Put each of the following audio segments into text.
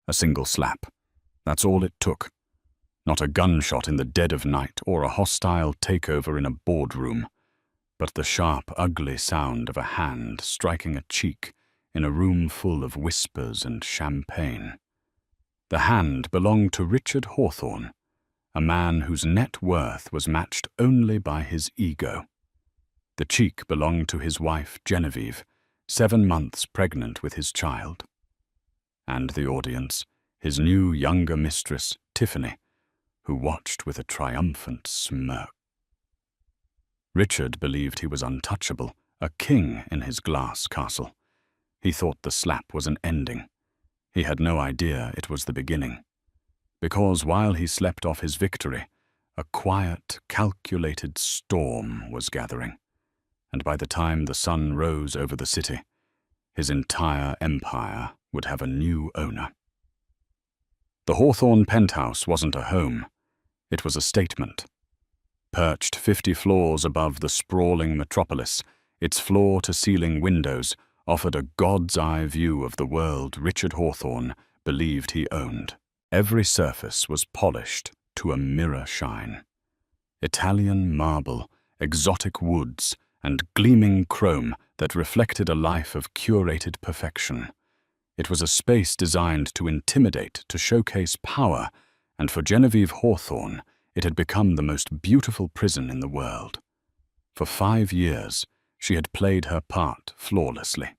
A single slap. That's all it took. Not a gunshot in the dead of night or a hostile takeover in a boardroom, but the sharp, ugly sound of a hand striking a cheek in a room full of whispers and champagne. The hand belonged to Richard Hawthorne, a man whose net worth was matched only by his ego. The cheek belonged to his wife, Genevieve, 7 months pregnant with his child. And the audience, his new younger mistress, Tiffany, who watched with a triumphant smirk. Richard believed he was untouchable, a king in his glass castle. He thought the slap was an ending. He had no idea it was the beginning. Because while he slept off his victory, a quiet, calculated storm was gathering. And by the time the sun rose over the city, his entire empire would have a new owner. The Hawthorne penthouse wasn't a home. It was a statement. Perched 50 floors above the sprawling metropolis, its floor-to-ceiling windows offered a god's-eye view of the world Richard Hawthorne believed he owned. Every surface was polished to a mirror shine. Italian marble, exotic woods, and gleaming chrome that reflected a life of curated perfection. It was a space designed to intimidate, to showcase power, and for Genevieve Hawthorne, it had become the most beautiful prison in the world. For 5 years, she had played her part flawlessly.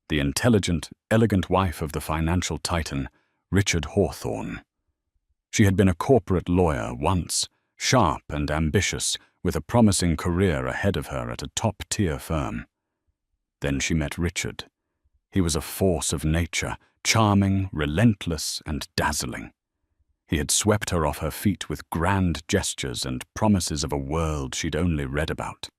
The intelligent, elegant wife of the financial titan, Richard Hawthorne. She had been a corporate lawyer once, sharp and ambitious, with a promising career ahead of her at a top-tier firm. Then she met Richard. He was a force of nature, charming, relentless, and dazzling. He had swept her off her feet with grand gestures and promises of a world she'd only read about.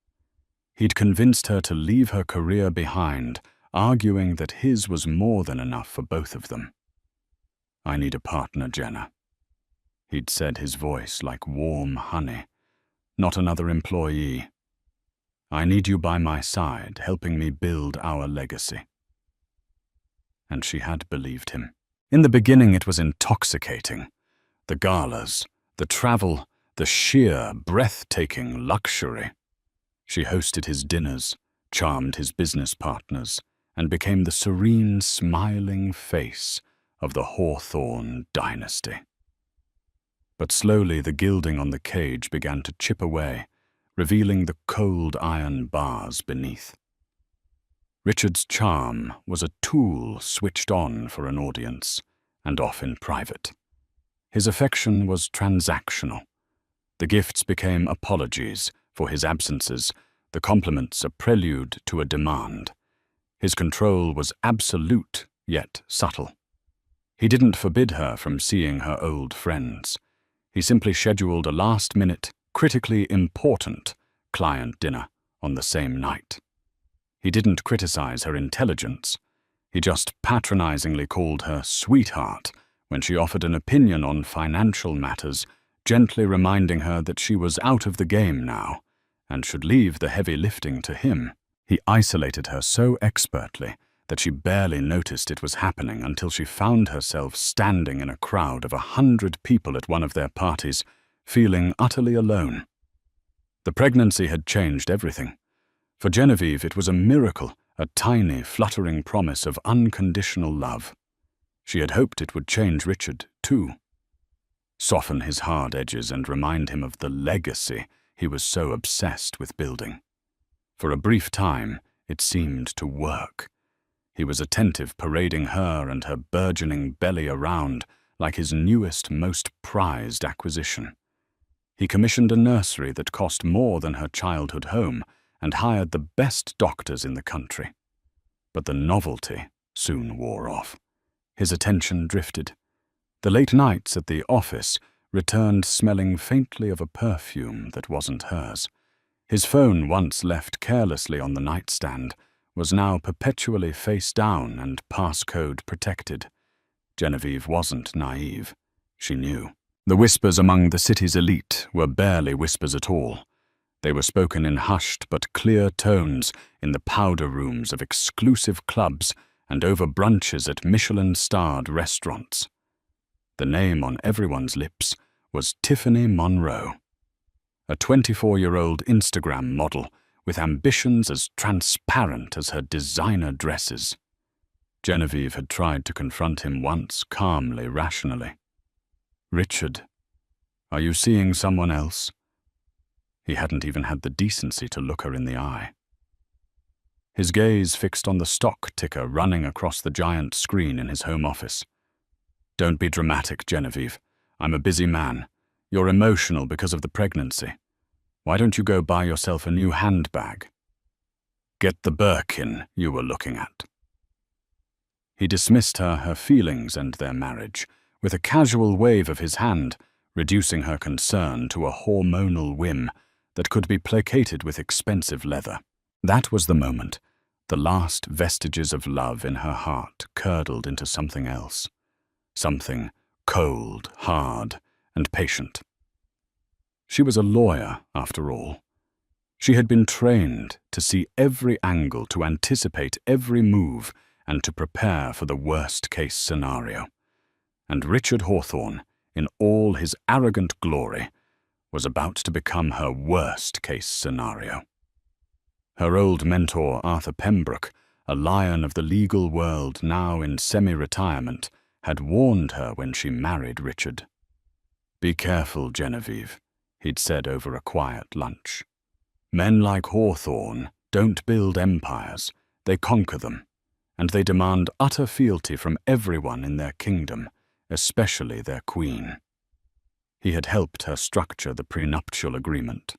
He'd convinced her to leave her career behind, arguing that his was more than enough for both of them. "I need a partner, Jenna," he'd said, his voice like warm honey. "Not another employee. I need you by my side, helping me build our legacy." And she had believed him. In the beginning, it was intoxicating. The galas, the travel, the sheer, breathtaking luxury. She hosted his dinners, charmed his business partners, and became the serene, smiling face of the Hawthorne dynasty. But slowly the gilding on the cage began to chip away, revealing the cold iron bars beneath. Richard's charm was a tool switched on for an audience and off in private. His affection was transactional. The gifts became apologies for his absences, the compliments a prelude to a demand. His control was absolute, yet subtle. He didn't forbid her from seeing her old friends. He simply scheduled a last-minute, critically important client dinner on the same night. He didn't criticize her intelligence. He just patronizingly called her sweetheart when she offered an opinion on financial matters, gently reminding her that she was out of the game now and should leave the heavy lifting to him. He isolated her so expertly that she barely noticed it was happening until she found herself standing in a crowd of 100 people at one of their parties, feeling utterly alone. The pregnancy had changed everything. For Genevieve, it was a miracle, a tiny, fluttering promise of unconditional love. She had hoped it would change Richard, too. Soften his hard edges and remind him of the legacy he was so obsessed with building. For a brief time, it seemed to work. He was attentive, parading her and her burgeoning belly around like his newest, most prized acquisition. He commissioned a nursery that cost more than her childhood home and hired the best doctors in the country. But the novelty soon wore off. His attention drifted. The late nights at the office returned smelling faintly of a perfume that wasn't hers. His phone, once left carelessly on the nightstand, was now perpetually face down and passcode protected. Genevieve wasn't naive. She knew. The whispers among the city's elite were barely whispers at all. They were spoken in hushed but clear tones in the powder rooms of exclusive clubs and over brunches at Michelin-starred restaurants. The name on everyone's lips was Tiffany Monroe, a 24-year-old Instagram model with ambitions as transparent as her designer dresses. Genevieve had tried to confront him once, calmly, rationally. "Richard, are you seeing someone else?" He hadn't even had the decency to look her in the eye. His gaze fixed on the stock ticker running across the giant screen in his home office. "Don't be dramatic, Genevieve. I'm a busy man. You're emotional because of the pregnancy. Why don't you go buy yourself a new handbag? Get the Birkin you were looking at." He dismissed her feelings and their marriage with a casual wave of his hand, reducing her concern to a hormonal whim that could be placated with expensive leather. That was the moment. The last vestiges of love in her heart curdled into something else. Something cold, hard, and patient. She was a lawyer, after all. She had been trained to see every angle, to anticipate every move, and to prepare for the worst-case scenario. And Richard Hawthorne, in all his arrogant glory, was about to become her worst-case scenario. Her old mentor, Arthur Pembroke, a lion of the legal world now in semi-retirement, had warned her when she married Richard. "Be careful, Genevieve," he'd said over a quiet lunch. "Men like Hawthorne don't build empires, they conquer them, and they demand utter fealty from everyone in their kingdom, especially their queen." He had helped her structure the prenuptial agreement.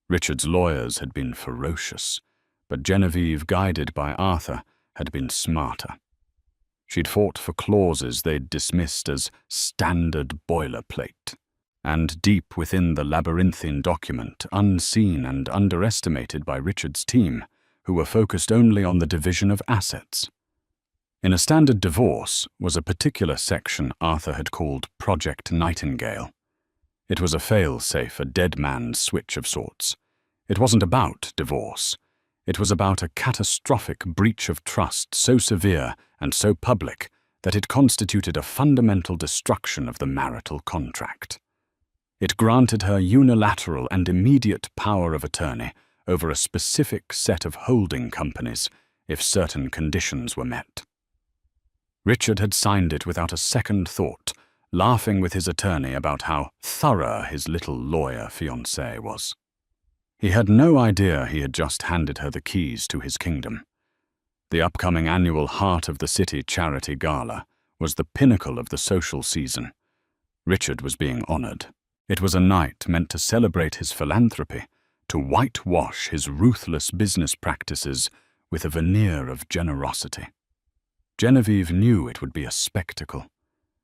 Richard's lawyers had been ferocious, but Genevieve, guided by Arthur, had been smarter. She'd fought for clauses they'd dismissed as standard boilerplate. And deep within the labyrinthine document, unseen and underestimated by Richard's team, who were focused only on the division of assets. In a standard divorce was a particular section Arthur had called Project Nightingale. It was a fail-safe, a dead man's switch of sorts. It wasn't about divorce. It was about a catastrophic breach of trust so severe and so public that it constituted a fundamental destruction of the marital contract. It granted her unilateral and immediate power of attorney over a specific set of holding companies if certain conditions were met. Richard had signed it without a second thought, laughing with his attorney about how thorough his little lawyer fiancé was. He had no idea he had just handed her the keys to his kingdom. The upcoming annual Heart of the City charity gala was the pinnacle of the social season. Richard was being honored. It was a night meant to celebrate his philanthropy, to whitewash his ruthless business practices with a veneer of generosity. Genevieve knew it would be a spectacle.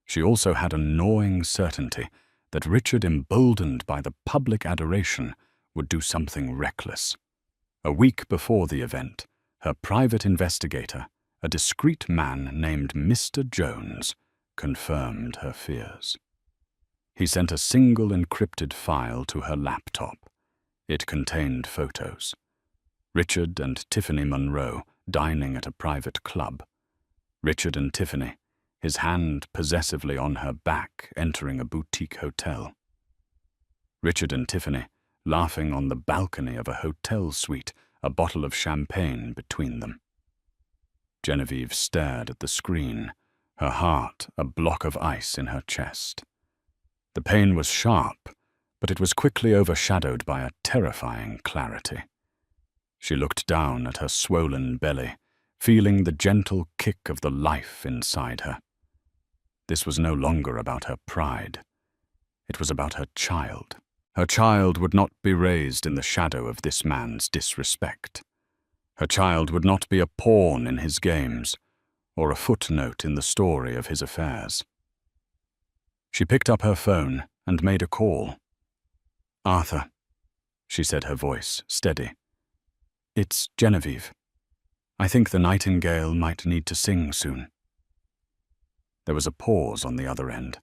She also had a gnawing certainty that Richard, emboldened by the public adoration, would do something reckless. A week before the event, her private investigator, a discreet man named Mr. Jones, confirmed her fears. He sent a single encrypted file to her laptop. It contained photos. Richard and Tiffany Monroe dining at a private club. Richard and Tiffany, his hand possessively on her back, entering a boutique hotel. Richard and Tiffany laughing on the balcony of a hotel suite, a bottle of champagne between them. Genevieve stared at the screen, her heart a block of ice in her chest. The pain was sharp, but it was quickly overshadowed by a terrifying clarity. She looked down at her swollen belly, feeling the gentle kick of the life inside her. This was no longer about her pride. It was about her child. Her child would not be raised in the shadow of this man's disrespect. Her child would not be a pawn in his games, or a footnote in the story of his affairs. She picked up her phone and made a call. "Arthur," she said, her voice steady. "It's Genevieve. I think the nightingale might need to sing soon." There was a pause on the other end.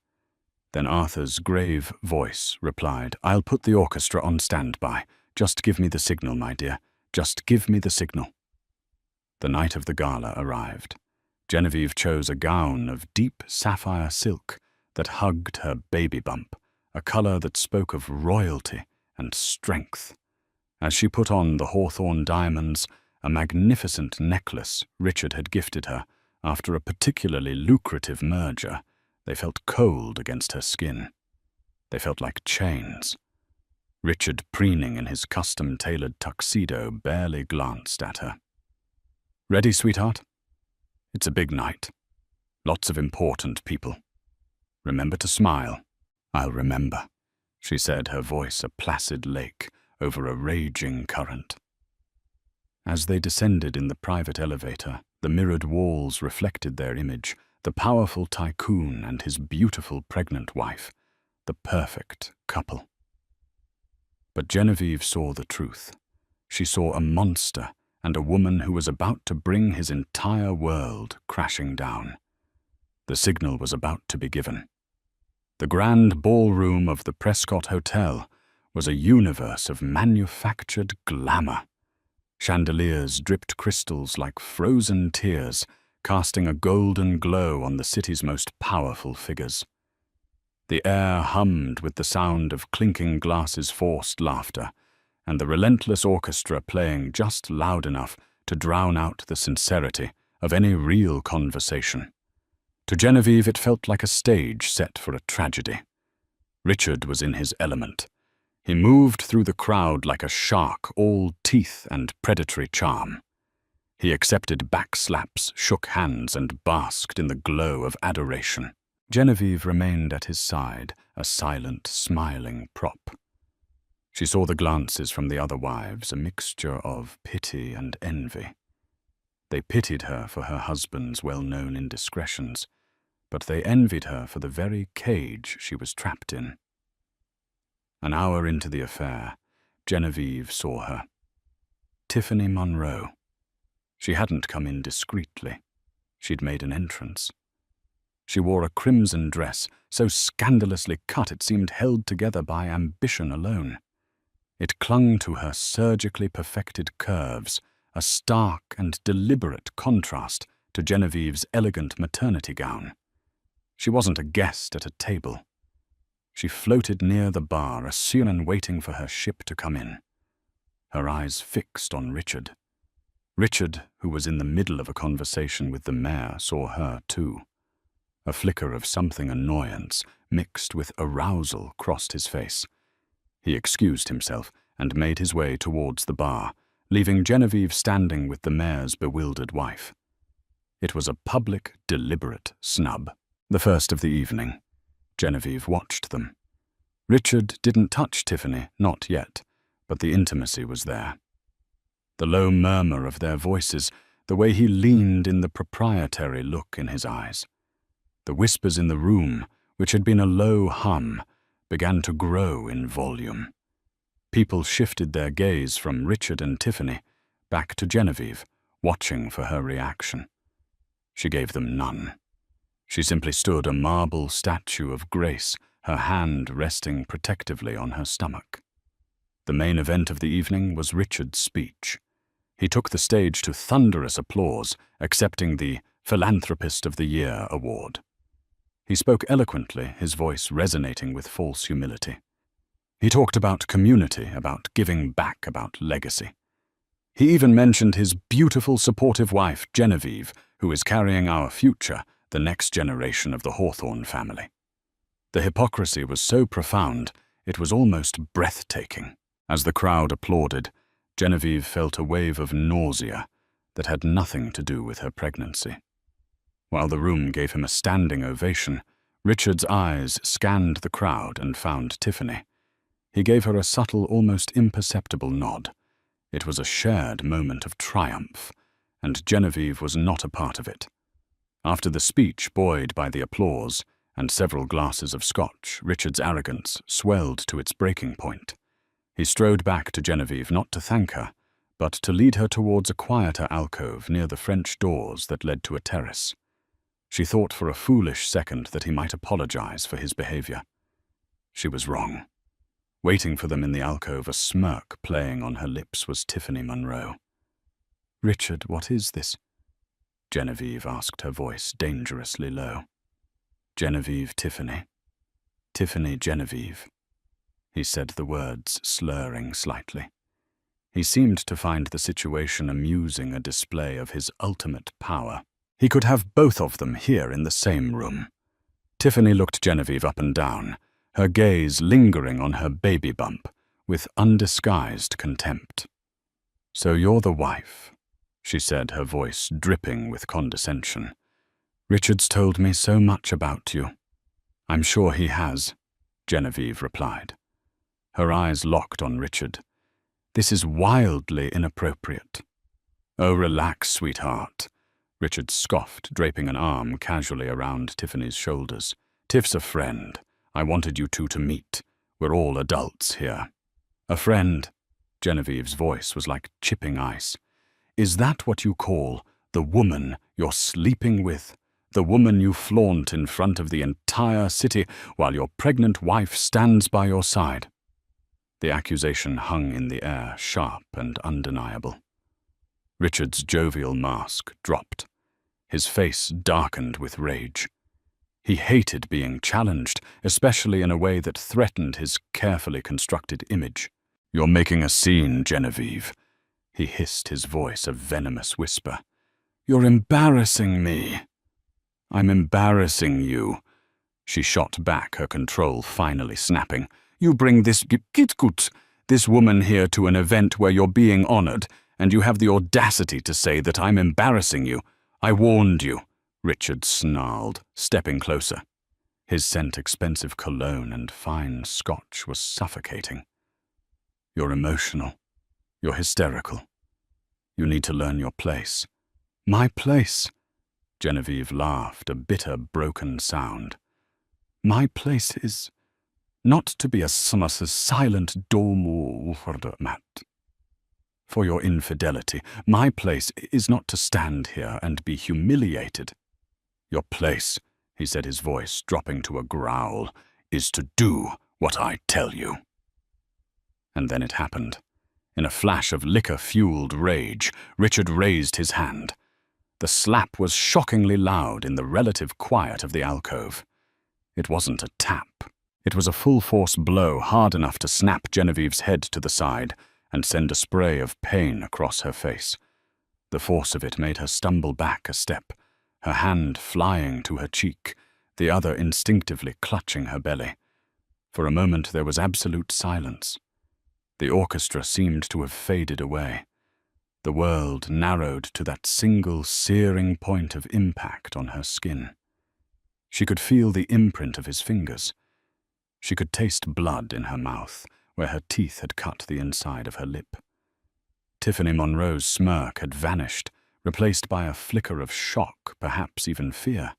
Then Arthur's grave voice replied, "I'll put the orchestra on standby. Just give me the signal, my dear. Just give me the signal." The night of the gala arrived. Genevieve chose a gown of deep sapphire silk that hugged her baby bump, a color that spoke of royalty and strength. As she put on the hawthorn diamonds, a magnificent necklace Richard had gifted her after a particularly lucrative merger, they felt cold against her skin. They felt like chains. Richard, preening in his custom-tailored tuxedo, barely glanced at her. "Ready, sweetheart? It's a big night. Lots of important people. Remember to smile." "I'll remember," she said, her voice a placid lake over a raging current. As they descended in the private elevator, the mirrored walls reflected their image, the powerful tycoon and his beautiful pregnant wife, the perfect couple. But Genevieve saw the truth. She saw a monster and a woman who was about to bring his entire world crashing down. The signal was about to be given. The grand ballroom of the Prescott Hotel was a universe of manufactured glamour. Chandeliers dripped crystals like frozen tears, casting a golden glow on the city's most powerful figures. The air hummed with the sound of clinking glasses, forced laughter, and the relentless orchestra playing just loud enough to drown out the sincerity of any real conversation. To Genevieve, it felt like a stage set for a tragedy. Richard was in his element. He moved through the crowd like a shark, all teeth and predatory charm. He accepted backslaps, shook hands, and basked in the glow of adoration. Genevieve remained at his side, a silent, smiling prop. She saw the glances from the other wives, a mixture of pity and envy. They pitied her for her husband's well-known indiscretions, but they envied her for the very cage she was trapped in. An hour into the affair, Genevieve saw her. Tiffany Monroe. She hadn't come in discreetly. She'd made an entrance. She wore a crimson dress, so scandalously cut it seemed held together by ambition alone. It clung to her surgically perfected curves, a stark and deliberate contrast to Genevieve's elegant maternity gown. She wasn't a guest at a table. She floated near the bar, a seaman waiting for her ship to come in. Her eyes fixed on Richard. Richard, who was in the middle of a conversation with the mayor, saw her too. A flicker of something annoyance mixed with arousal crossed his face. He excused himself and made his way towards the bar, leaving Genevieve standing with the mayor's bewildered wife. It was a public, deliberate snub. The first of the evening. Genevieve watched them. Richard didn't touch Tiffany, not yet, but the intimacy was there. The low murmur of their voices, the way he leaned in the proprietary look in his eyes. The whispers in the room, which had been a low hum, began to grow in volume. People shifted their gaze from Richard and Tiffany back to Genevieve, watching for her reaction. She gave them none. She simply stood a marble statue of grace, her hand resting protectively on her stomach. The main event of the evening was Richard's speech. He took the stage to thunderous applause, accepting the Philanthropist of the Year award. He spoke eloquently, his voice resonating with false humility. He talked about community, about giving back, about legacy. He even mentioned his beautiful, supportive wife, Genevieve, who is carrying our future, the next generation of the Hawthorne family. The hypocrisy was so profound, it was almost breathtaking. As the crowd applauded, Genevieve felt a wave of nausea that had nothing to do with her pregnancy. While the room gave him a standing ovation, Richard's eyes scanned the crowd and found Tiffany. He gave her a subtle, almost imperceptible nod. It was a shared moment of triumph, and Genevieve was not a part of it. After the speech buoyed by the applause and several glasses of scotch, Richard's arrogance swelled to its breaking point. He strode back to Genevieve not to thank her, but to lead her towards a quieter alcove near the French doors that led to a terrace. She thought for a foolish second that he might apologize for his behavior. She was wrong. Waiting for them in the alcove, a smirk playing on her lips, was Tiffany Monroe. "Richard, what is this?" Genevieve asked, her voice dangerously low. "Genevieve, Tiffany," Tiffany Genevieve. He said the words, slurring slightly. He seemed to find the situation amusing, a display of his ultimate power. He could have both of them here in the same room. Tiffany looked Genevieve up and down, her gaze lingering on her baby bump, with undisguised contempt. "So you're the wife," she said, her voice dripping with condescension. "Richard's told me so much about you." "I'm sure he has," Genevieve replied. Her eyes locked on Richard. "This is wildly inappropriate." "Oh, relax, sweetheart," Richard scoffed, draping an arm casually around Tiffany's shoulders. "Tiff's a friend. I wanted you two to meet. We're all adults here." "A friend?" Genevieve's voice was like chipping ice. "Is that what you call the woman you're sleeping with? The woman you flaunt in front of the entire city while your pregnant wife stands by your side?" The accusation hung in the air, sharp and undeniable. Richard's jovial mask dropped. His face darkened with rage. He hated being challenged, especially in a way that threatened his carefully constructed image. "You're making a scene, Genevieve," he hissed, his voice a venomous whisper. "You're embarrassing me." "I'm embarrassing you," she shot back, her control finally snapping. "You bring this woman here to an event where you're being honored, and you have the audacity to say that I'm embarrassing you. I warned you," Richard snarled, stepping closer. His scent expensive cologne and fine scotch was suffocating. "You're emotional. You're hysterical. You need to learn your place." "My place?" Genevieve laughed, a bitter, broken sound. "My place is not to be a silent doormat for your infidelity. My place is not to stand here and be humiliated. Your place," he said, his voice dropping to a growl, "is to do what I tell you." And then it happened. In a flash of liquor-fueled rage, Richard raised his hand. The slap was shockingly loud in the relative quiet of the alcove. It wasn't a tap. It was a full-force blow, hard enough to snap Genevieve's head to the side and send a spray of pain across her face. The force of it made her stumble back a step, her hand flying to her cheek, the other instinctively clutching her belly. For a moment there was absolute silence. The orchestra seemed to have faded away. The world narrowed to that single searing point of impact on her skin. She could feel the imprint of his fingers. She could taste blood in her mouth, where her teeth had cut the inside of her lip. Tiffany Monroe's smirk had vanished, replaced by a flicker of shock, perhaps even fear.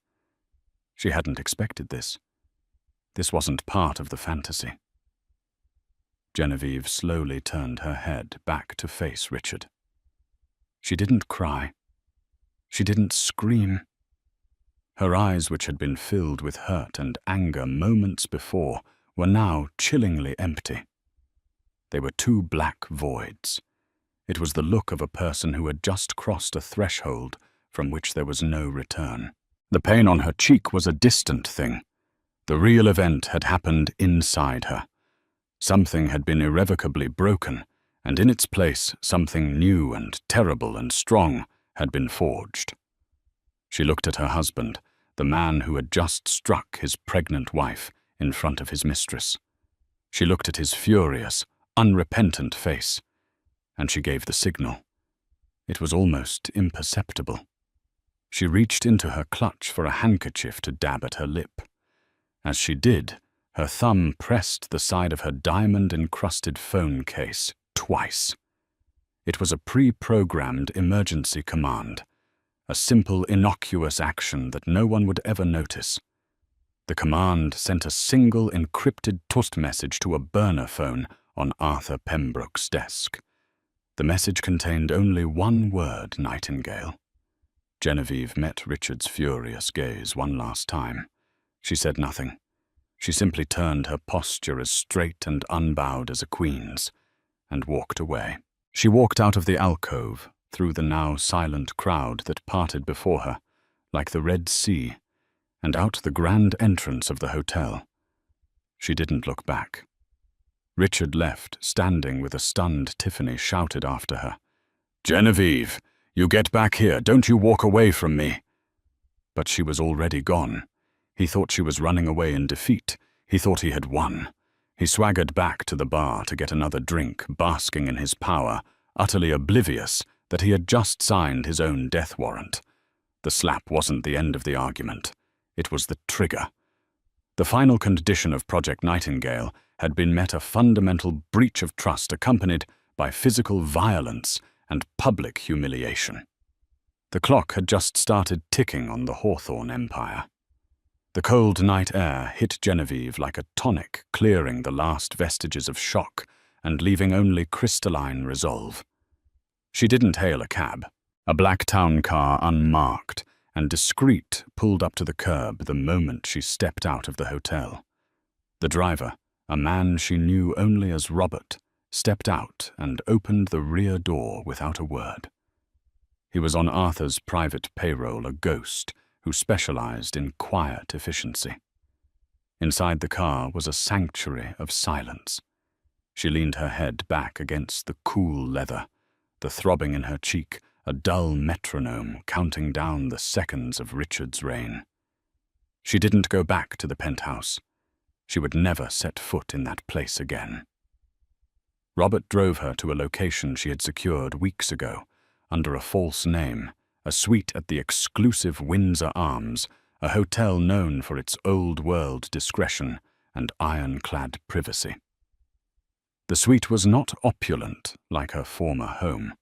She hadn't expected this. This wasn't part of the fantasy. Genevieve slowly turned her head back to face Richard. She didn't cry. She didn't scream. Her eyes, which had been filled with hurt and anger moments before, were now chillingly empty. They were two black voids. It was the look of a person who had just crossed a threshold from which there was no return. The pain on her cheek was a distant thing. The real event had happened inside her. Something had been irrevocably broken, and in its place something new and terrible and strong had been forged. She looked at her husband, the man who had just struck his pregnant wife in front of his mistress. She looked at his furious, unrepentant face, and she gave the signal. It was almost imperceptible. She reached into her clutch for a handkerchief to dab at her lip. As she did, her thumb pressed the side of her diamond-encrusted phone case twice. It was a pre-programmed emergency command, a simple, innocuous action that no one would ever notice. The command sent a single encrypted toast message to a burner phone on Arthur Pembroke's desk. The message contained only one word, Nightingale. Genevieve met Richard's furious gaze one last time. She said nothing. She simply turned her posture as straight and unbowed as a queen's, and walked away. She walked out of the alcove, through the now silent crowd that parted before her, like the Red Sea, and out the grand entrance of the hotel. She didn't look back. Richard left, standing with a stunned Tiffany shouted after her. "Genevieve, you get back here, don't you walk away from me." But she was already gone. He thought she was running away in defeat. He thought he had won. He swaggered back to the bar to get another drink, basking in his power, utterly oblivious that he had just signed his own death warrant. The slap wasn't the end of the argument. It was the trigger. The final condition of Project Nightingale had been met, a fundamental breach of trust accompanied by physical violence and public humiliation. The clock had just started ticking on the Hawthorne Empire. The cold night air hit Genevieve like a tonic, clearing the last vestiges of shock and leaving only crystalline resolve. She didn't hail a cab. A black town car, unmarked and discreet, pulled up to the curb the moment she stepped out of the hotel. The driver, a man she knew only as Robert, stepped out and opened the rear door without a word. He was on Arthur's private payroll, a ghost who specialized in quiet efficiency. Inside the car was a sanctuary of silence. She leaned her head back against the cool leather, the throbbing in her cheek a dull metronome counting down the seconds of Richard's reign. She didn't go back to the penthouse. She would never set foot in that place again. Robert drove her to a location she had secured weeks ago, under a false name, a suite at the exclusive Windsor Arms, a hotel known for its old-world discretion and ironclad privacy. The suite was not opulent like her former home.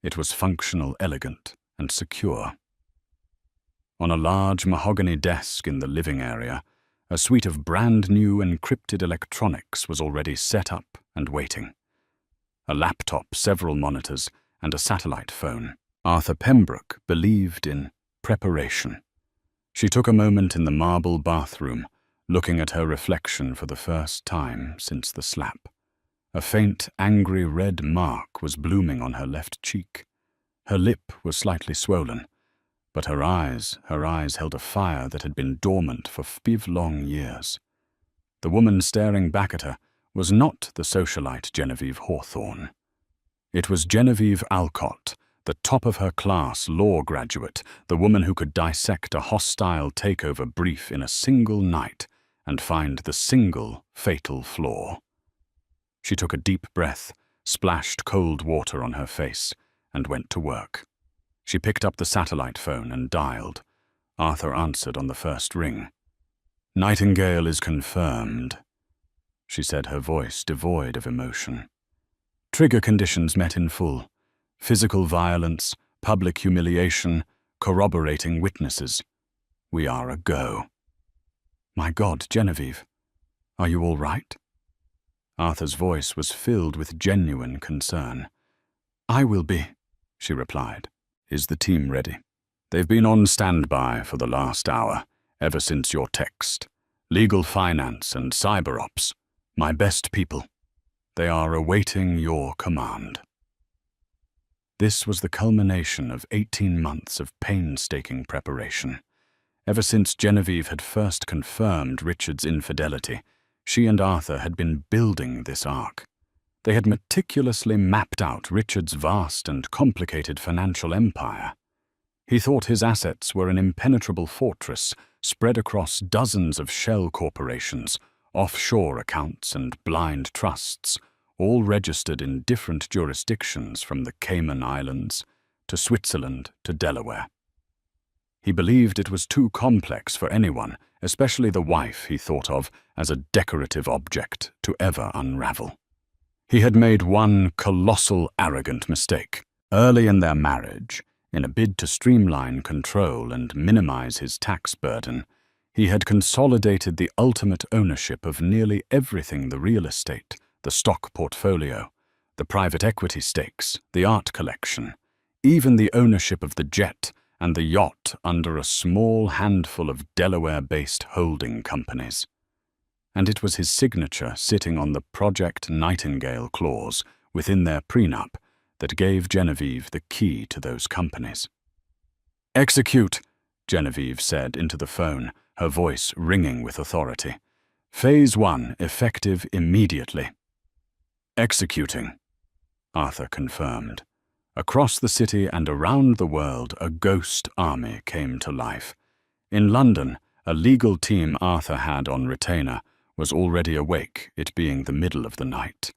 It was functional, elegant, and secure. On a large mahogany desk in the living area, a suite of brand-new encrypted electronics was already set up and waiting. A laptop, several monitors, and a satellite phone. Arthur Pembroke believed in preparation. She took a moment in the marble bathroom, looking at her reflection for the first time since the slap. A faint, angry red mark was blooming on her left cheek. Her lip was slightly swollen, but her eyes held a fire that had been dormant for 5 long years. The woman staring back at her was not the socialite Genevieve Hawthorne. It was Genevieve Alcott, the top-of-her-class law graduate, the woman who could dissect a hostile takeover brief in a single night and find the single fatal flaw. She took a deep breath, splashed cold water on her face, and went to work. She picked up the satellite phone and dialed. Arthur answered on the first ring. "Nightingale is confirmed," she said, her voice devoid of emotion. "Trigger conditions met in full. Physical violence, public humiliation, corroborating witnesses. We are a go." "My God, Genevieve, are you all right?" Arthur's voice was filled with genuine concern. "I will be," she replied. "Is the team ready?" "They've been on standby for the last hour, ever since your text. Legal finance and cyber ops, my best people. They are awaiting your command." This was the culmination of 18 months of painstaking preparation. Ever since Genevieve had first confirmed Richard's infidelity, she and Arthur had been building this arc. They had meticulously mapped out Richard's vast and complicated financial empire. He thought his assets were an impenetrable fortress spread across dozens of shell corporations, offshore accounts and blind trusts, all registered in different jurisdictions from the Cayman Islands to Switzerland to Delaware. He believed it was too complex for anyone, especially the wife he thought of as a decorative object, to ever unravel. He had made one colossal, arrogant mistake. Early in their marriage, in a bid to streamline control and minimize his tax burden, he had consolidated the ultimate ownership of nearly everything: the real estate, the stock portfolio, the private equity stakes, the art collection, even the ownership of the jet and the yacht under a small handful of Delaware-based holding companies. And it was his signature sitting on the Project Nightingale clause within their prenup that gave Genevieve the key to those companies. "Execute," Genevieve said into the phone, her voice ringing with authority. Phase 1 effective immediately. Executing, Arthur confirmed. Across the city and around the world, a ghost army came to life. In London, a legal team Arthur had on retainer was already awake, it being the middle of the night.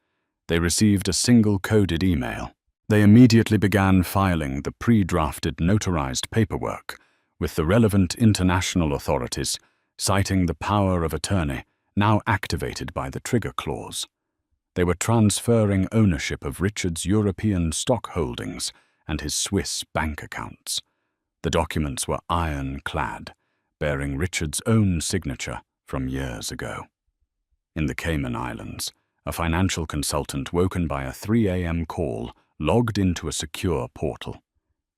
They received a single coded email. They immediately began filing the pre-drafted notarized paperwork with the relevant international authorities, citing the power of attorney now activated by the trigger clause. They were transferring ownership of Richard's European stock holdings and his Swiss bank accounts. The documents were ironclad, bearing Richard's own signature from years ago. In the Cayman Islands, a financial consultant woken by a 3 a.m. call logged into a secure portal.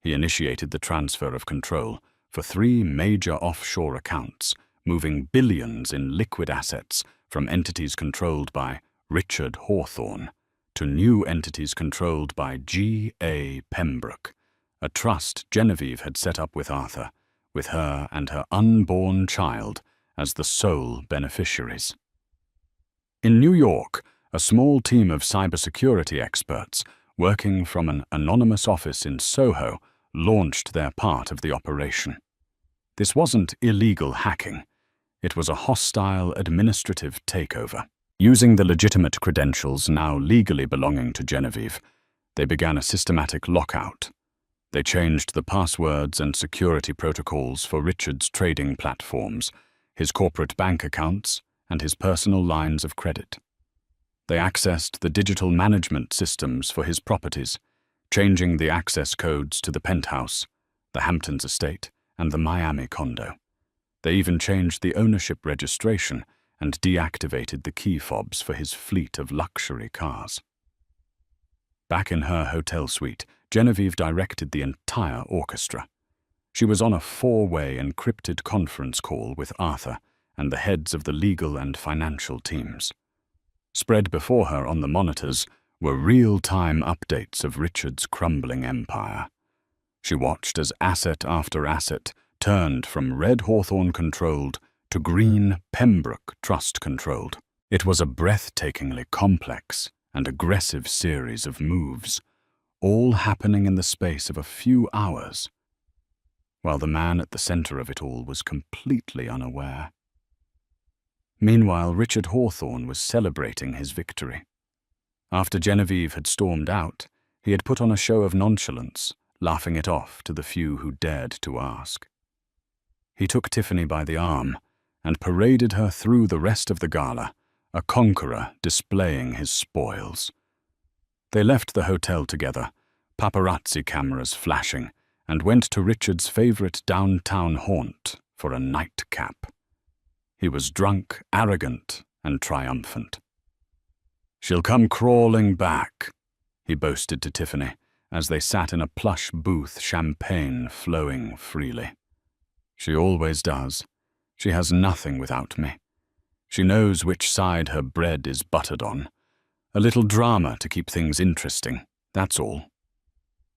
He initiated the transfer of control for 3 major offshore accounts, moving billions in liquid assets from entities controlled by Richard Hawthorne to new entities controlled by G.A. Pembroke, a trust Genevieve had set up with Arthur, with her and her unborn child as the sole beneficiaries. In New York, a small team of cybersecurity experts working from an anonymous office in Soho launched their part of the operation. This wasn't illegal hacking. It was a hostile administrative takeover. Using the legitimate credentials now legally belonging to Genevieve, they began a systematic lockout. They changed the passwords and security protocols for Richard's trading platforms, his corporate bank accounts, and his personal lines of credit. They accessed the digital management systems for his properties, changing the access codes to the penthouse, the Hamptons estate, and the Miami condo. They even changed the ownership registration and deactivated the key fobs for his fleet of luxury cars. Back in her hotel suite, Genevieve directed the entire orchestra. She was on a 4-way encrypted conference call with Arthur and the heads of the legal and financial teams. Spread before her on the monitors were real-time updates of Richard's crumbling empire. She watched as asset after asset turned from red Hawthorne-controlled to green Pembroke Trust-controlled. It was a breathtakingly complex and aggressive series of moves, all happening in the space of a few hours, while the man at the center of it all was completely unaware. Meanwhile, Richard Hawthorne was celebrating his victory. After Genevieve had stormed out, he had put on a show of nonchalance, laughing it off to the few who dared to ask. He took Tiffany by the arm and paraded her through the rest of the gala, a conqueror displaying his spoils. They left the hotel together, paparazzi cameras flashing, and went to Richard's favorite downtown haunt for a nightcap. He was drunk, arrogant, and triumphant. "She'll come crawling back," he boasted to Tiffany as they sat in a plush booth, champagne flowing freely. "She always does. She has nothing without me. She knows which side her bread is buttered on. A little drama to keep things interesting, that's all."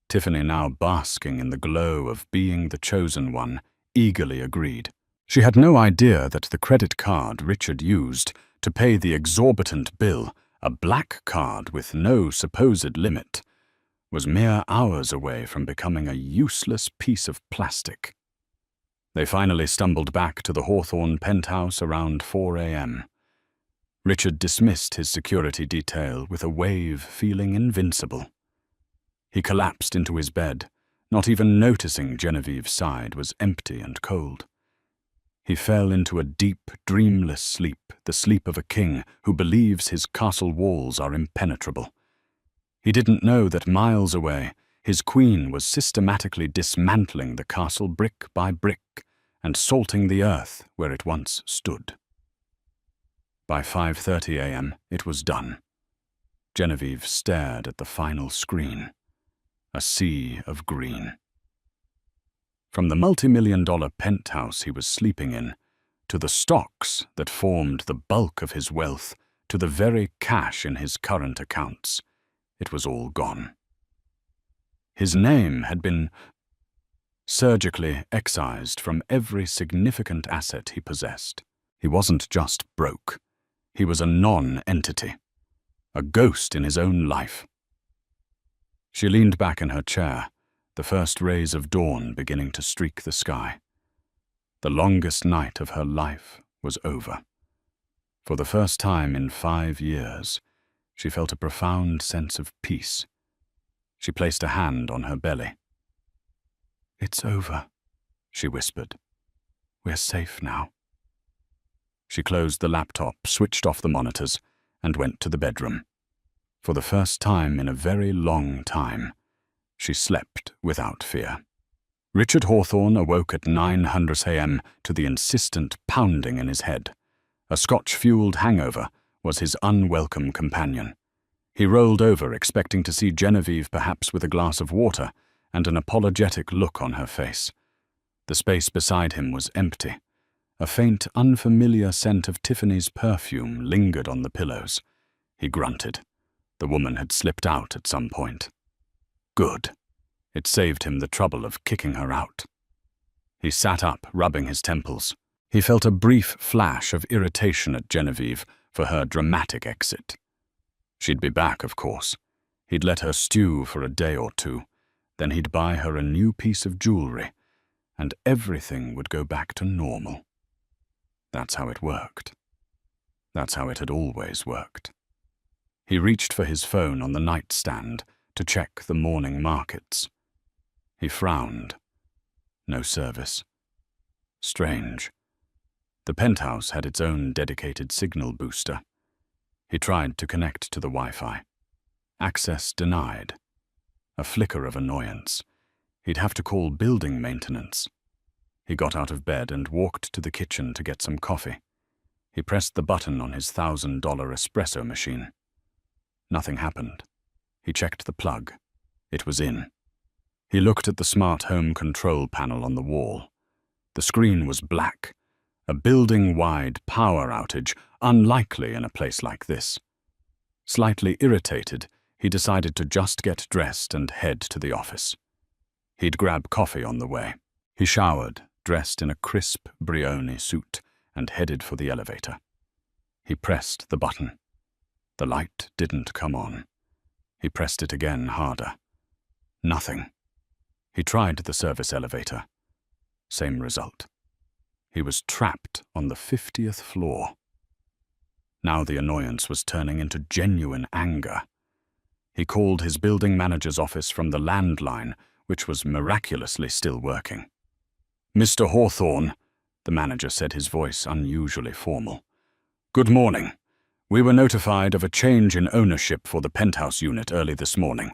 Tiffany, now basking in the glow of being the chosen one, eagerly agreed. She had no idea that the credit card Richard used to pay the exorbitant bill, a black card with no supposed limit, was mere hours away from becoming a useless piece of plastic. They finally stumbled back to the Hawthorne penthouse around 4 a.m. Richard dismissed his security detail with a wave feeling invincible. He collapsed into his bed, not even noticing Genevieve's side was empty and cold. He fell into a deep, dreamless sleep, the sleep of a king who believes his castle walls are impenetrable. He didn't know that miles away, his queen was systematically dismantling the castle brick by brick and salting the earth where it once stood. By 5:30 a.m., it was done. Genevieve stared at the final screen, a sea of green. From the multi-million-dollar penthouse he was sleeping in, to the stocks that formed the bulk of his wealth, to the very cash in his current accounts, it was all gone. His name had been surgically excised from every significant asset he possessed. He wasn't just broke, He was a non-entity, a ghost in his own life. She leaned back in her chair, the first rays of dawn beginning to streak the sky. The longest night of her life was over. For the first time in 5 years, she felt a profound sense of peace. She placed a hand on her belly. "It's over," she whispered. "We're safe now." She closed the laptop, switched off the monitors, and went to the bedroom. For the first time in a very long time, she slept without fear. Richard Hawthorne awoke at 9:00 a.m. to the insistent pounding in his head. A Scotch-fueled hangover was his unwelcome companion. He rolled over, expecting to see Genevieve perhaps with a glass of water and an apologetic look on her face. The space beside him was empty. A faint, unfamiliar scent of Tiffany's perfume lingered on the pillows. He grunted. The woman had slipped out at some point. Good. It saved him the trouble of kicking her out. He sat up, rubbing his temples. He felt a brief flash of irritation at Genevieve for her dramatic exit. She'd be back, of course. He'd let her stew for a day or two. Then he'd buy her a new piece of jewelry, and everything would go back to normal. That's how it worked. That's how it had always worked. He reached for his phone on the nightstand to check the morning markets. He frowned. No service. Strange. The penthouse had its own dedicated signal booster. He tried to connect to the Wi-Fi. Access denied. A flicker of annoyance. He'd have to call building maintenance. He got out of bed and walked to the kitchen to get some coffee. He pressed the button on his $1,000 espresso machine. Nothing happened. He checked the plug. It was in. He looked at the smart home control panel on the wall. The screen was black. A building-wide power outage, unlikely in a place like this. Slightly irritated, he decided to just get dressed and head to the office. He'd grab coffee on the way. He showered, dressed in a crisp Brioni suit, and headed for the elevator. He pressed the button. The light didn't come on. He pressed it again harder. Nothing. He tried the service elevator. Same result. He was trapped on the 50th floor. Now the annoyance was turning into genuine anger. He called his building manager's office from the landline, which was miraculously still working. "Mr. Hawthorne," the manager said, his voice unusually formal. "Good morning. We were notified of a change in ownership for the penthouse unit early this morning.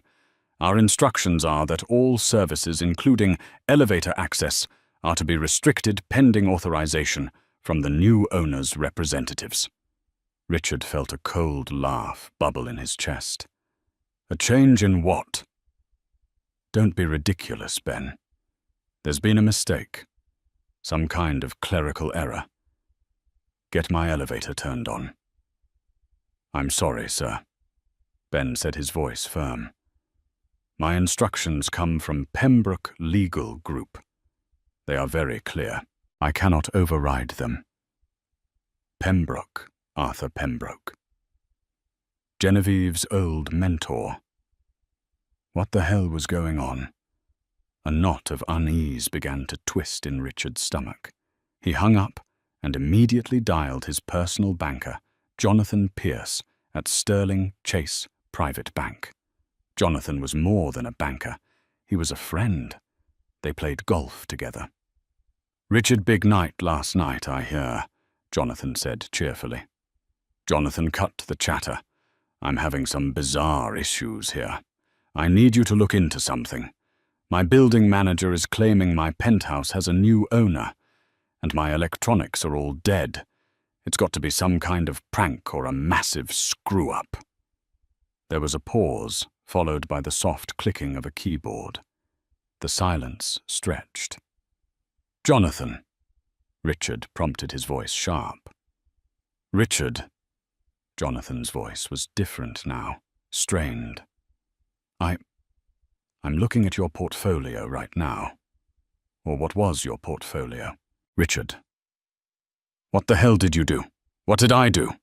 Our instructions are that all services, including elevator access, are to be restricted pending authorization from the new owner's representatives." Richard felt a cold laugh bubble in his chest. "A change in what?" "Don't be ridiculous, Ben. There's been a mistake. Some kind of clerical error. Get my elevator turned on." "I'm sorry, sir," Ben said, his voice firm. "My instructions come from Pembroke Legal Group. They are very clear. I cannot override them." Pembroke, Arthur Pembroke. Genevieve's old mentor. What the hell was going on? A knot of unease began to twist in Richard's stomach. He hung up and immediately dialed his personal banker, Jonathan Pierce, at Sterling Chase Private Bank. Jonathan was more than a banker. He was a friend. They played golf together. "Richard, big night last night, I hear," Jonathan said cheerfully. Jonathan cut the chatter. "I'm having some bizarre issues here. I need you to look into something. My building manager is claiming my penthouse has a new owner, and my electronics are all dead. It's got to be some kind of prank or a massive screw-up." There was a pause, followed by the soft clicking of a keyboard. The silence stretched. "Jonathan," Richard prompted, his voice sharp. "Richard." Jonathan's voice was different now, strained. I'm looking at your portfolio right now. Or what was your portfolio?" "Richard." "What the hell did you do? What did I do?"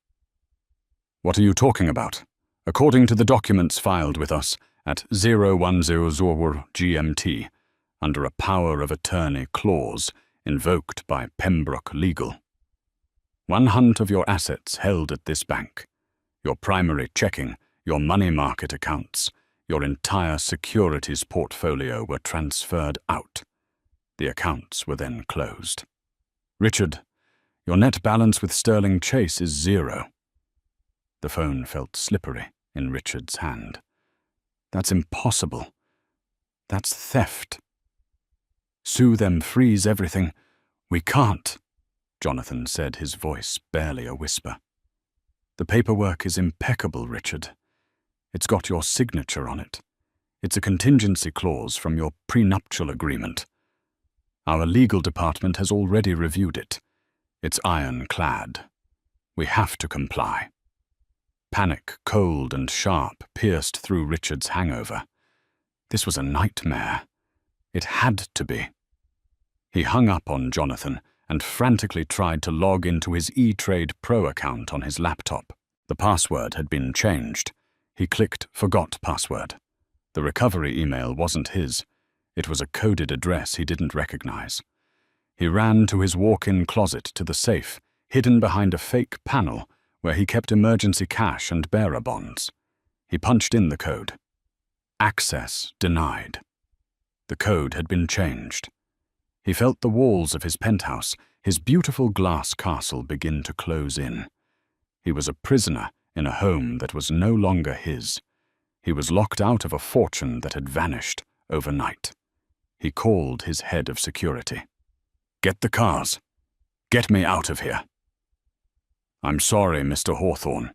What are you talking about? According to the documents filed with us at 010 Zorwar GMT, under a power of attorney clause invoked by Pembroke Legal. One hunt of your assets held at this bank, your primary checking, your money market accounts, your entire securities portfolio were transferred out. The accounts were then closed. Richard, your net balance with Sterling Chase is 0. The phone felt slippery in Richard's hand. That's impossible. That's theft. Sue them, freeze everything. We can't, Jonathan said, his voice barely a whisper. The paperwork is impeccable, Richard. It's got your signature on it. It's a contingency clause from your prenuptial agreement. Our legal department has already reviewed it. It's ironclad. We have to comply. Panic, cold and sharp, pierced through Richard's hangover. This was a nightmare. It had to be. He hung up on Jonathan and frantically tried to log into his E-Trade Pro account on his laptop. The password had been changed. He clicked Forgot Password. The recovery email wasn't his. It was a coded address he didn't recognize. He ran to his walk-in closet to the safe, hidden behind a fake panel where he kept emergency cash and bearer bonds. He punched in the code. Access denied. The code had been changed. He felt the walls of his penthouse, his beautiful glass castle, begin to close in. He was a prisoner in a home that was no longer his. He was locked out of a fortune that had vanished overnight. He called his head of security. Get the cars. Get me out of here. I'm sorry, Mr. Hawthorne,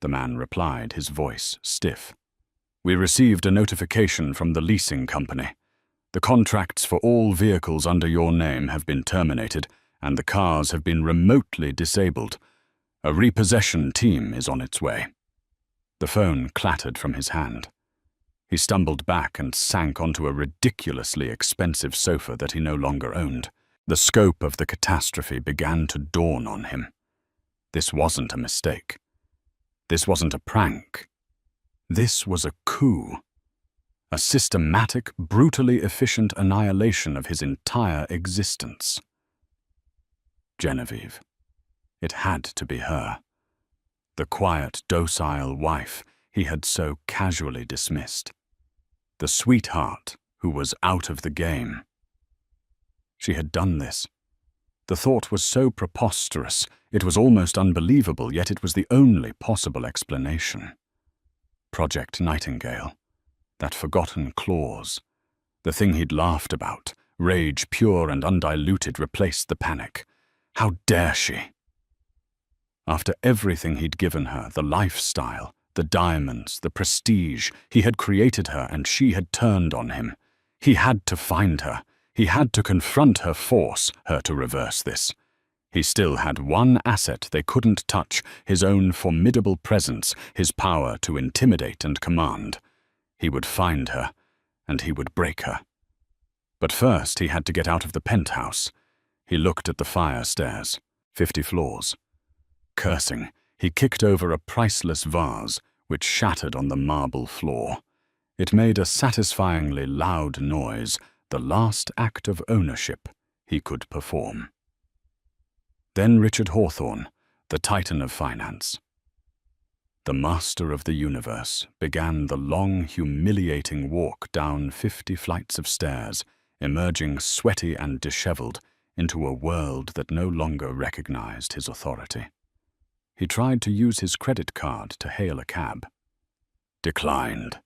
the man replied, his voice stiff. We received a notification from the leasing company. The contracts for all vehicles under your name have been terminated, and the cars have been remotely disabled. A repossession team is on its way. The phone clattered from his hand. He stumbled back and sank onto a ridiculously expensive sofa that he no longer owned. The scope of the catastrophe began to dawn on him. This wasn't a mistake. This wasn't a prank. This was a coup. A systematic, brutally efficient annihilation of his entire existence. Genevieve. It had to be her. The quiet, docile wife he had so casually dismissed. The sweetheart who was out of the game. She had done this. The thought was so preposterous, it was almost unbelievable, yet it was the only possible explanation. Project Nightingale. That forgotten clause. The thing he'd laughed about, rage pure and undiluted, replaced the panic. How dare she? After everything he'd given her, the lifestyle, the diamonds, the prestige, he had created her and she had turned on him. He had to find her. He had to confront her, force her to reverse this. He still had one asset they couldn't touch, his own formidable presence, his power to intimidate and command. He would find her, and he would break her. But first he had to get out of the penthouse. He looked at the fire stairs, 50 floors. Cursing, he kicked over a priceless vase, which shattered on the marble floor. It made a satisfyingly loud noise, the last act of ownership he could perform. Then Richard Hawthorne, the Titan of finance, the master of the universe, began the long, humiliating walk down 50 flights of stairs, emerging sweaty and disheveled into a world that no longer recognized his authority. He tried to use his credit card to hail a cab. Declined,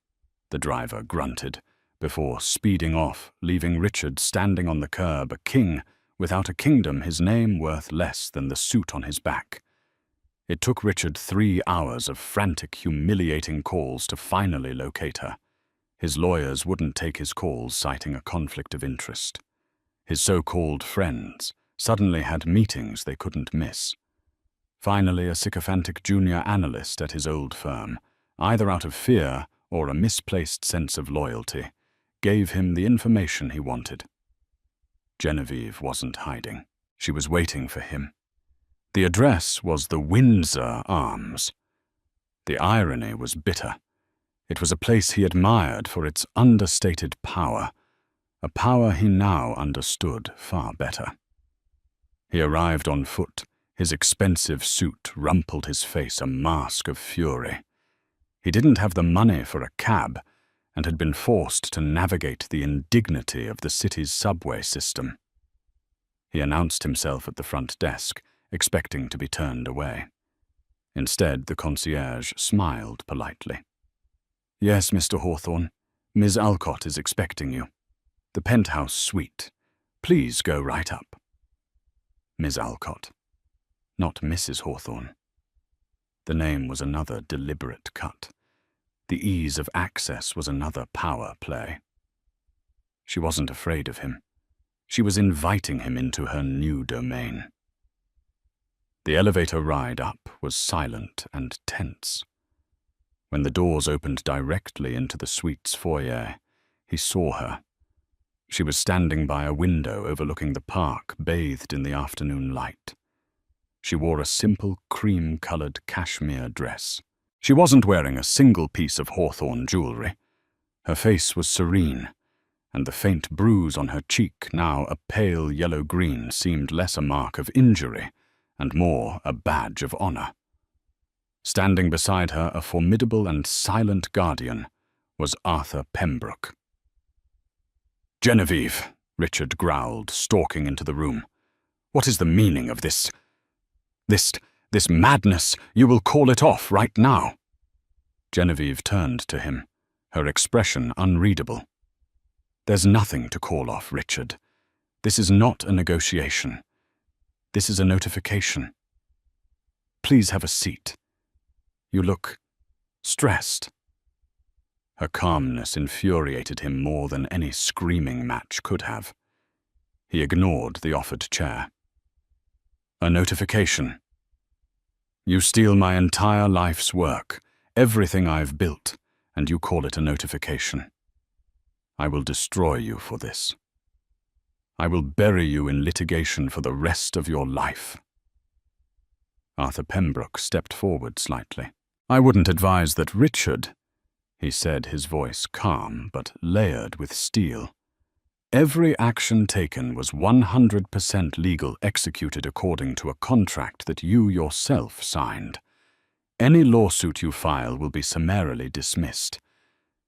the driver grunted, before speeding off, leaving Richard standing on the curb, a king, without a kingdom, his name worth less than the suit on his back. It took Richard 3 hours of frantic, humiliating calls to finally locate her. His lawyers wouldn't take his calls, citing a conflict of interest. His so-called friends suddenly had meetings they couldn't miss. Finally, a sycophantic junior analyst at his old firm, either out of fear or a misplaced sense of loyalty, gave him the information he wanted. Genevieve wasn't hiding. She was waiting for him. The address was the Windsor Arms. The irony was bitter. It was a place he admired for its understated power, a power he now understood far better. He arrived on foot, his expensive suit rumpled his face a mask of fury. He didn't have the money for a cab and had been forced to navigate the indignity of the city's subway system. He announced himself at the front desk, expecting to be turned away. Instead, the concierge smiled politely. "Yes, Mr. Hawthorne. Ms. Alcott is expecting you. The penthouse suite. Please go right up." Ms. Alcott, not Mrs. Hawthorne. The name was another deliberate cut. The ease of access was another power play. She wasn't afraid of him. She was inviting him into her new domain. The elevator ride up was silent and tense. When the doors opened directly into the suite's foyer, he saw her. She was standing by a window overlooking the park, bathed in the afternoon light. She wore a simple cream-colored cashmere dress. She wasn't wearing a single piece of Hawthorne jewelry. Her face was serene, and the faint bruise on her cheek, now a pale yellow-green, seemed less a mark of injury and more a badge of honor. Standing beside her, a formidable and silent guardian, was Arthur Pembroke. "Genevieve," Richard growled, stalking into the room. "What is the meaning of this madness? You will call it off right now." Genevieve turned to him, her expression unreadable. "There's nothing to call off, Richard. This is not a negotiation. This is a notification. Please have a seat. You look stressed." Her calmness infuriated him more than any screaming match could have. He ignored the offered chair. "A notification. You steal my entire life's work, everything I've built, and you call it a notification. I will destroy you for this. I will bury you in litigation for the rest of your life." Arthur Pembroke stepped forward slightly. "I wouldn't advise that, Richard," he said, his voice calm but layered with steel. "Every action taken was 100% legal, executed according to a contract that you yourself signed. Any lawsuit you file will be summarily dismissed.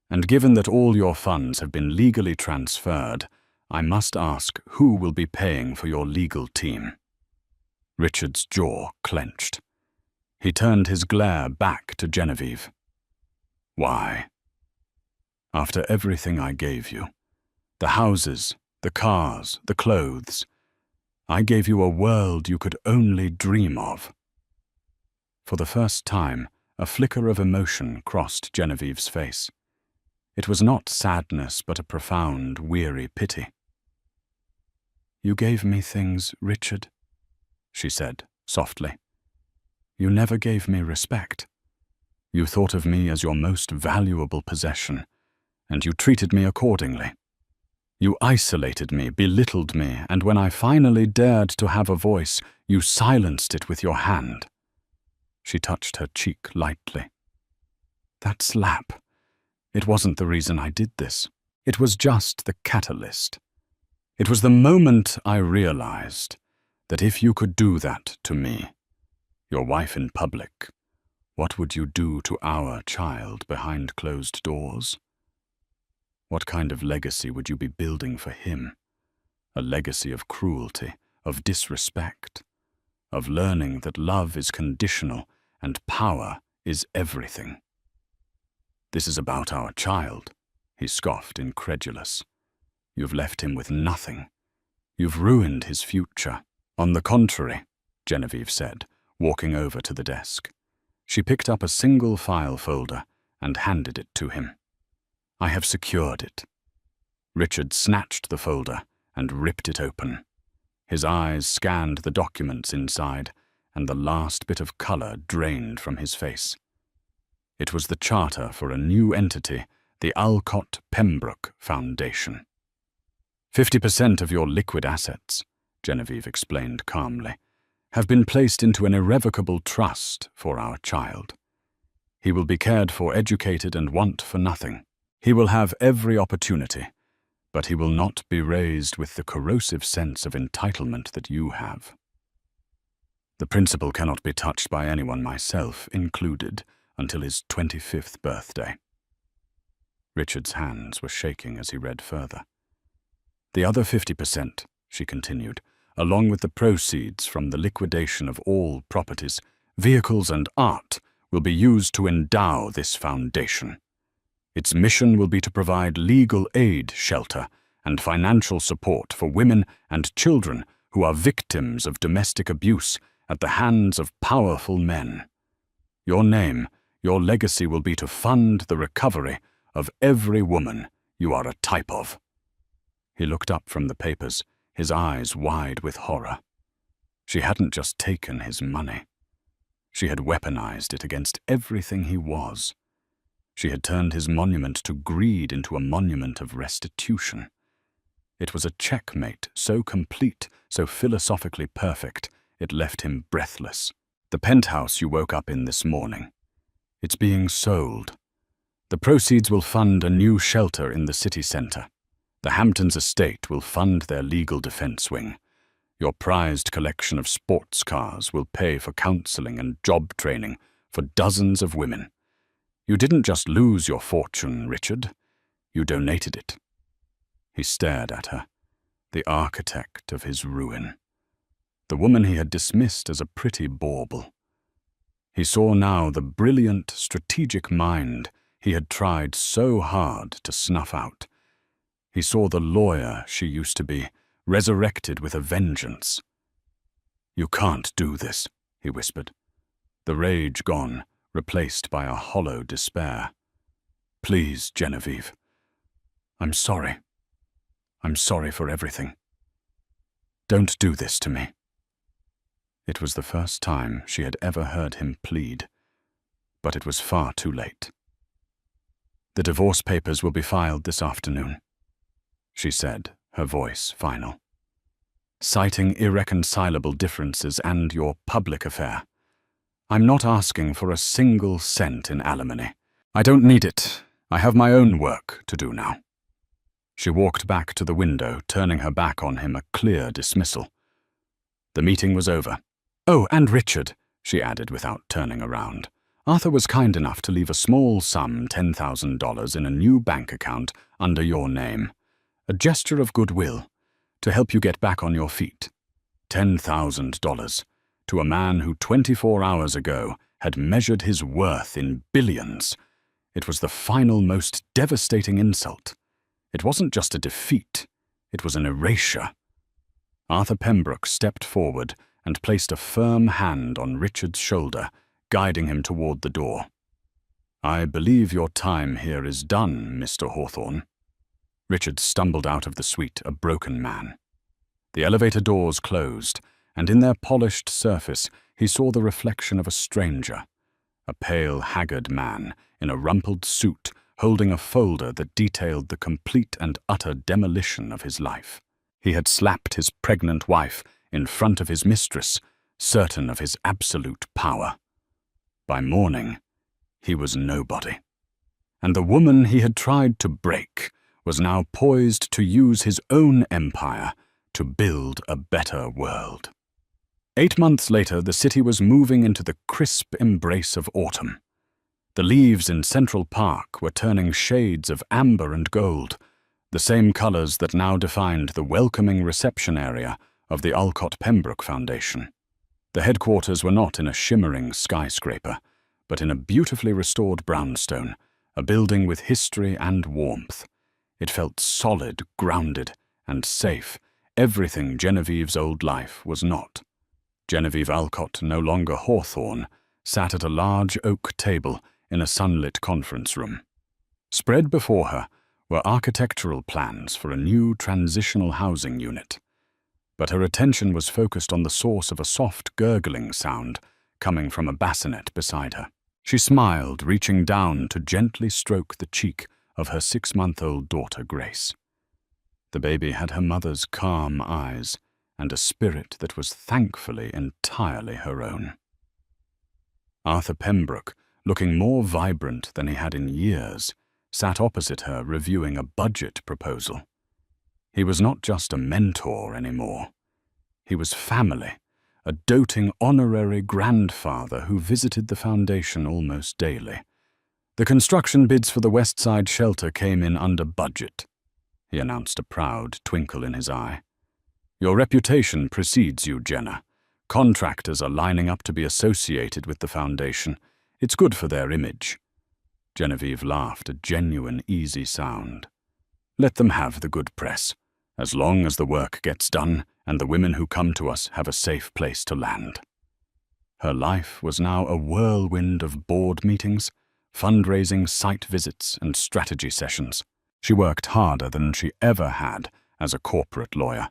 And given that all your funds have been legally transferred, I must ask who will be paying for your legal team." Richard's jaw clenched. He turned his glare back to Genevieve. "Why? After everything I gave you, the houses, the cars, the clothes, I gave you a world you could only dream of." For the first time, a flicker of emotion crossed Genevieve's face. It was not sadness, but a profound, weary pity. "You gave me things, Richard," she said softly. "You never gave me respect. You thought of me as your most valuable possession, and you treated me accordingly. You isolated me, belittled me, and when I finally dared to have a voice, you silenced it with your hand." She touched her cheek lightly. "That slap. It wasn't the reason I did this. It was just the catalyst. It was the moment I realized that if you could do that to me, your wife in public, what would you do to our child behind closed doors? What kind of legacy would you be building for him? A legacy of cruelty, of disrespect, of learning that love is conditional and power is everything. This is about our child," he scoffed, incredulous. "You've left him with nothing. You've ruined his future." "On the contrary," Genevieve said, walking over to the desk. She picked up a single file folder and handed it to him. "I have secured it." Richard snatched the folder and ripped it open. His eyes scanned the documents inside, and the last bit of color drained from his face. It was the charter for a new entity, the Alcott Pembroke Foundation. 50% of your liquid assets," Genevieve explained calmly, "have been placed into an irrevocable trust for our child." He will be cared for, educated, and want for nothing. He will have every opportunity, but he will not be raised with the corrosive sense of entitlement that you have. The principal cannot be touched by anyone, myself included, until his 25th birthday. Richard's hands were shaking as he read further. The other 50%, she continued, along with the proceeds from the liquidation of all properties, vehicles, and art, will be used to endow this foundation. Its mission will be to provide legal aid, shelter, and financial support for women and children who are victims of domestic abuse at the hands of powerful men. Your name, your legacy will be to fund the recovery of every woman you are a type of. He looked up from the papers, his eyes wide with horror. She hadn't just taken his money. She had weaponized it against everything he was. She had turned his monument to greed into a monument of restitution. It was a checkmate so complete, so philosophically perfect, it left him breathless. The penthouse you woke up in this morning. It's being sold. The proceeds will fund a new shelter in the city centre. The Hamptons estate will fund their legal defence wing. Your prized collection of sports cars will pay for counselling and job training for dozens of women. You didn't just lose your fortune, Richard. You donated it. He stared at her, the architect of his ruin. The woman he had dismissed as a pretty bauble. He saw now the brilliant, strategic mind he had tried so hard to snuff out. He saw the lawyer she used to be, resurrected with a vengeance. "You can't do this," he whispered, the rage gone, replaced by a hollow despair. "Please, Genevieve. I'm sorry. I'm sorry for everything. Don't do this to me." It was the first time she had ever heard him plead, but it was far too late. "The divorce papers will be filed this afternoon," she said, her voice final. "Citing irreconcilable differences and your public affair. I'm not asking for a single cent in alimony. I don't need it. I have my own work to do now." She walked back to the window, turning her back on him, a clear dismissal. The meeting was over. "Oh, and Richard," she added without turning around. "Arthur was kind enough to leave a small sum, $10,000, in a new bank account under your name. A gesture of goodwill, to help you get back on your feet. $10,000, to a man who 24 hours ago had measured his worth in billions. It was the final, most devastating insult. It wasn't just a defeat, it was an erasure. Arthur Pembroke stepped forward and placed a firm hand on Richard's shoulder, guiding him toward the door. "I believe your time here is done, Mr. Hawthorne." Richard stumbled out of the suite, a broken man. The elevator doors closed, and in their polished surface he saw the reflection of a stranger, a pale, haggard man in a rumpled suit holding a folder that detailed the complete and utter demolition of his life. He had slapped his pregnant wife in front of his mistress, certain of his absolute power. By morning, he was nobody. And the woman he had tried to break was now poised to use his own empire to build a better world. 8 months later, the city was moving into the crisp embrace of autumn. The leaves in Central Park were turning shades of amber and gold, the same colors that now defined the welcoming reception area of the Alcott Pembroke Foundation. The headquarters were not in a shimmering skyscraper, but in a beautifully restored brownstone, a building with history and warmth. It felt solid, grounded, and safe, everything Genevieve's old life was not. Genevieve Alcott, no longer Hawthorne, sat at a large oak table in a sunlit conference room. Spread before her were architectural plans for a new transitional housing unit. But her attention was focused on the source of a soft gurgling sound coming from a bassinet beside her. She smiled, reaching down to gently stroke the cheek of her 6-month-old daughter, Grace. The baby had her mother's calm eyes and a spirit that was thankfully entirely her own. Arthur Pembroke looking more vibrant than he had in years, sat opposite her reviewing a budget proposal. He was not just a mentor anymore. He was family, a doting honorary grandfather who visited the foundation almost daily. The construction bids for the West Side shelter came in under budget, he announced, a proud twinkle in his eye. Your reputation precedes you, Jenna. Contractors are lining up to be associated with the foundation. It's good for their image. Genevieve laughed, a genuine, easy sound. Let them have the good press, as long as the work gets done and the women who come to us have a safe place to land. Her life was now a whirlwind of board meetings, fundraising, site visits, and strategy sessions. She worked harder than she ever had as a corporate lawyer.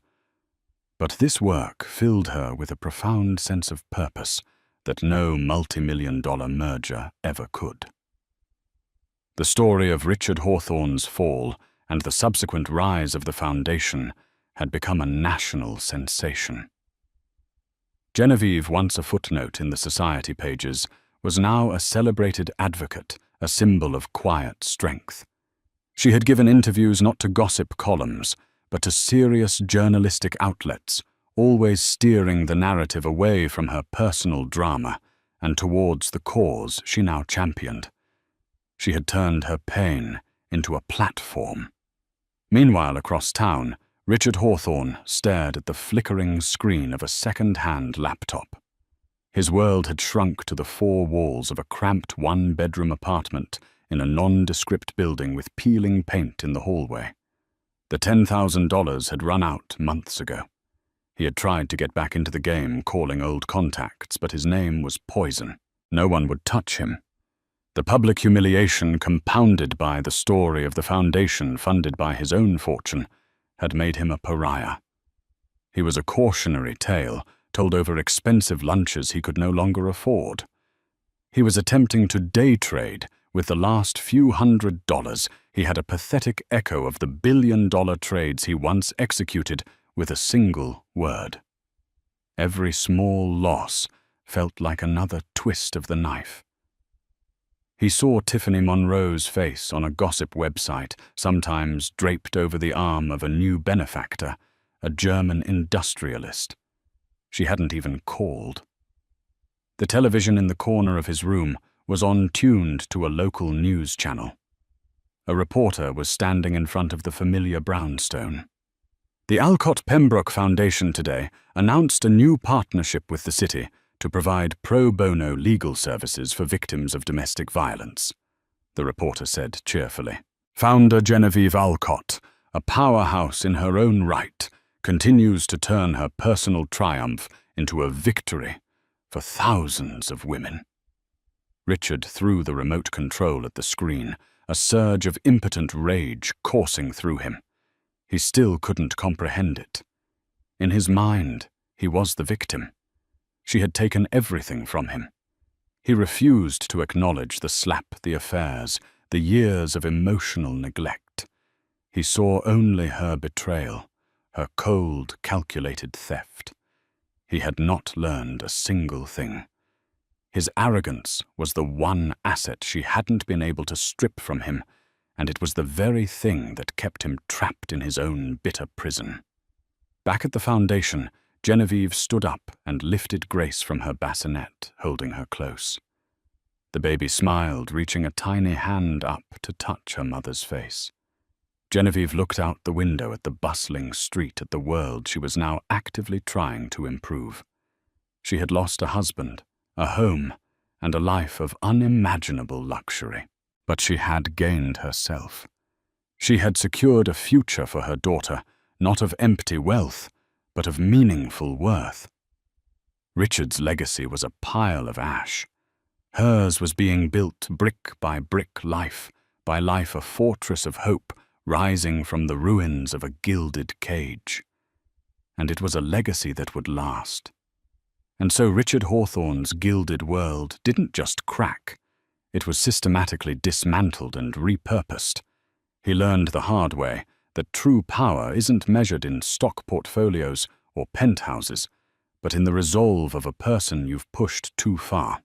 But this work filled her with a profound sense of purpose that no multi-million-dollar merger ever could. The story of Richard Hawthorne's fall and the subsequent rise of the foundation had become a national sensation. Genevieve, once a footnote in the society pages, was now a celebrated advocate, a symbol of quiet strength. She had given interviews not to gossip columns, but to serious journalistic outlets, always steering the narrative away from her personal drama and towards the cause she now championed. She had turned her pain into a platform. Meanwhile, across town, Richard Hawthorne stared at the flickering screen of a second-hand laptop. His world had shrunk to the four walls of a cramped one-bedroom apartment in a nondescript building with peeling paint in the hallway. The $10,000 had run out months ago. He had tried to get back into the game, calling old contacts, but his name was poison. No one would touch him. The public humiliation, compounded by the story of the foundation funded by his own fortune, had made him a pariah. He was a cautionary tale, told over expensive lunches he could no longer afford. He was attempting to day trade. With the last few $100s, he had a pathetic echo of the billion-dollar trades he once executed with a single word. Every small loss felt like another twist of the knife. He saw Tiffany Monroe's face on a gossip website, sometimes draped over the arm of a new benefactor, a German industrialist. She hadn't even called. The television in the corner of his room was tuned to a local news channel. A reporter was standing in front of the familiar brownstone. The Alcott Pembroke Foundation today announced a new partnership with the city to provide pro bono legal services for victims of domestic violence, the reporter said cheerfully. Founder Genevieve Alcott, a powerhouse in her own right, continues to turn her personal triumph into a victory for thousands of women. Richard threw the remote control at the screen, a surge of impotent rage coursing through him. He still couldn't comprehend it. In his mind, he was the victim. She had taken everything from him. He refused to acknowledge the slap, the affairs, the years of emotional neglect. He saw only her betrayal, her cold, calculated theft. He had not learned a single thing. His arrogance was the one asset she hadn't been able to strip from him, and it was the very thing that kept him trapped in his own bitter prison. Back at the foundation, Genevieve stood up and lifted Grace from her bassinet, holding her close. The baby smiled, reaching a tiny hand up to touch her mother's face. Genevieve looked out the window at the bustling street, at the world she was now actively trying to improve. She had lost a husband, a home, and a life of unimaginable luxury. But she had gained herself. She had secured a future for her daughter, not of empty wealth, but of meaningful worth. Richard's legacy was a pile of ash. Hers was being built brick by brick, life by life, a fortress of hope rising from the ruins of a gilded cage. And it was a legacy that would last. And so Richard Hawthorne's gilded world didn't just crack. It was systematically dismantled and repurposed. He learned the hard way that true power isn't measured in stock portfolios or penthouses, but in the resolve of a person you've pushed too far.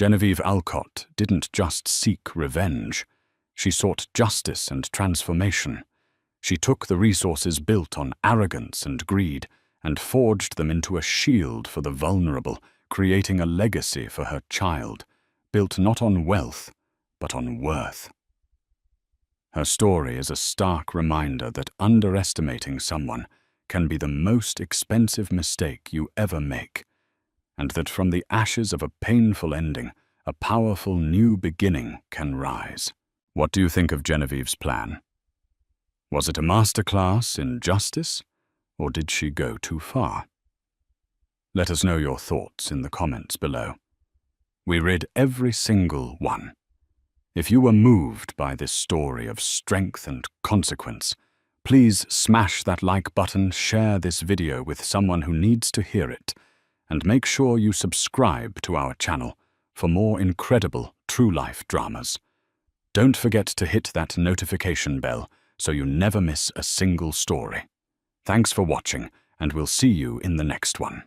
Genevieve Alcott didn't just seek revenge. She sought justice and transformation. She took the resources built on arrogance and greed and forged them into a shield for the vulnerable, creating a legacy for her child, built not on wealth, but on worth. Her story is a stark reminder that underestimating someone can be the most expensive mistake you ever make, and that from the ashes of a painful ending, a powerful new beginning can rise. What do you think of Genevieve's plan? Was it a masterclass in justice, or did she go too far? Let us know your thoughts in the comments below. We read every single one. If you were moved by this story of strength and consequence, please smash that like button, share this video with someone who needs to hear it, and make sure you subscribe to our channel for more incredible true-life dramas. Don't forget to hit that notification bell so you never miss a single story. Thanks for watching, and we'll see you in the next one.